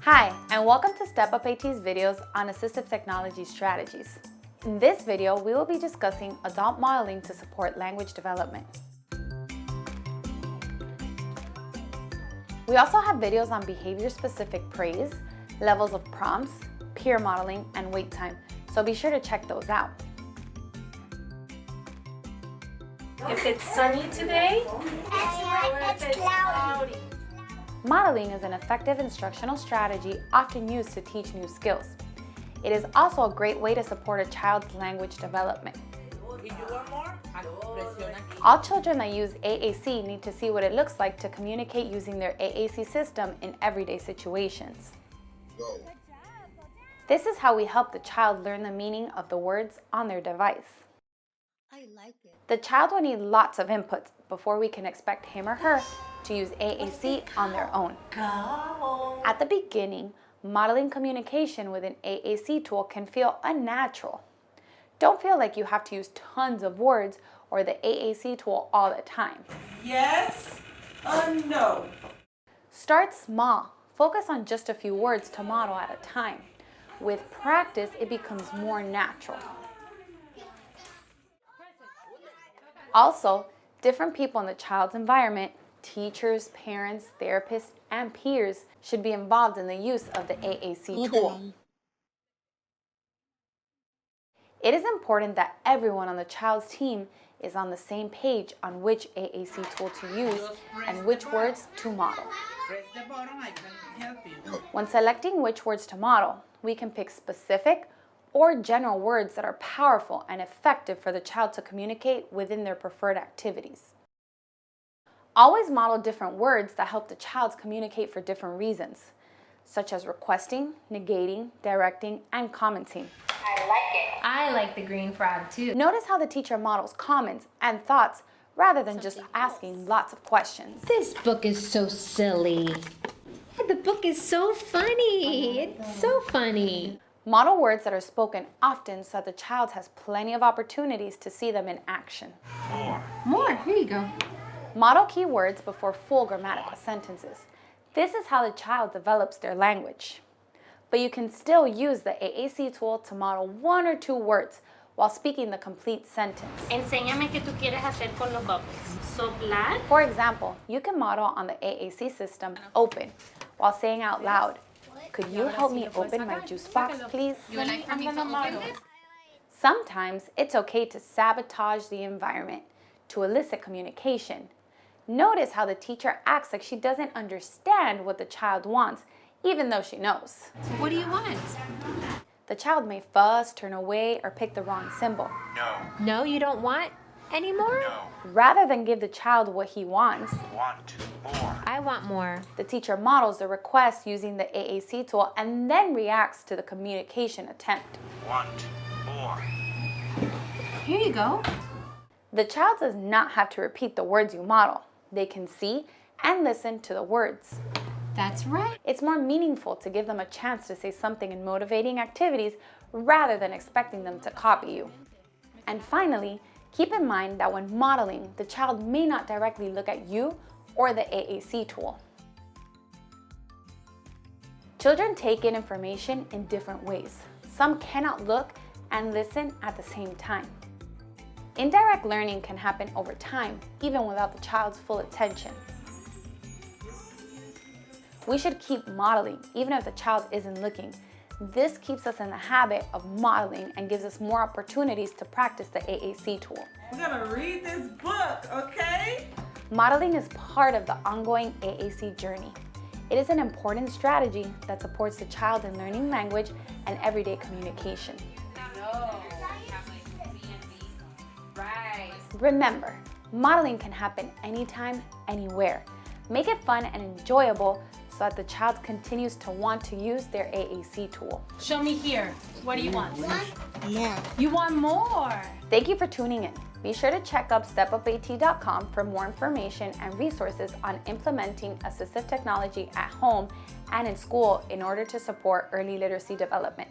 Hi, and welcome to Step Up AT's videos on assistive technology strategies. In this video, we will be discussing adult modeling to support language development. We also have videos on behavior-specific praise, levels of prompts, peer modeling, and wait time, so be sure to check those out. If it's sunny today, It's cloudy. Modeling is an effective instructional strategy often used to teach new skills. It is also a great way to support a child's language development. All children that use AAC need to see what it looks like to communicate using their AAC system in everyday situations. This is how we help the child learn the meaning of the words on their device. I like it. The child will need lots of inputs before we can expect him or her to use AAC on their own. At the beginning, modeling communication with an AAC tool can feel unnatural. Don't feel like you have to use tons of words or the AAC tool all the time. yes or no? Start small. Focus on just a few words to model at a time. With practice, it becomes more natural. Also, different people in the child's environment, teachers, parents, therapists, and peers should be involved in the use of the AAC tool. It is important that everyone on the child's team is on the same page on which AAC tool to use and which words to model. Press the button, I can help you. When selecting which words to model, we can pick specific or general words that are powerful and effective for the child to communicate within their preferred activities. Always model different words that help the child communicate for different reasons, such as requesting, negating, directing, and commenting. I like the green frog too. Notice how the teacher models comments and thoughts rather than just asking lots of questions. This book is so silly. The book is so funny. It's so funny. Model words that are spoken often so that the child has plenty of opportunities to see them in action. More. Here you go. Model keywords before full grammatical sentences. This is how the child develops their language. But you can still use the AAC tool to model 1 or 2 words while speaking the complete sentence. Enséñame qué tú quieres hacer con los bubbles. Soplar. For example, you can model on the AAC system open while saying out loud, "Could you help me open my juice box, please?" Sometimes it's okay to sabotage the environment to elicit communication. Notice how the teacher acts like she doesn't understand what the child wants, even though she knows. What do you want? The child may fuss, turn away, or pick the wrong symbol. No, you don't want anymore? Rather than give the child what he wants, I want more. the teacher models the request using the AAC tool and then reacts to the communication attempt. Here you go. The child does not have to repeat the words you model. They can see and listen to the words. That's right. It's more meaningful to give them a chance to say something in motivating activities rather than expecting them to copy you. And finally, keep in mind that when modeling, the child may not directly look at you or the AAC tool. Children take in information in different ways. Some cannot look and listen at the same time. Indirect learning can happen over time, even without the child's full attention. We should keep modeling, even if the child isn't looking. This keeps us in the habit of modeling and gives us more opportunities to practice the AAC tool. We're gonna read this book, okay? Modeling is part of the ongoing AAC journey. It is an important strategy that supports the child in learning language and everyday communication. Remember, modeling can happen anytime, anywhere. Make it fun and enjoyable so that the child continues to want to use their AAC tool. Show me here. What do you want? More. You want more. Thank you for tuning in. Be sure to check out stepupat.com for more information and resources on implementing assistive technology at home and in school in order to support early literacy development.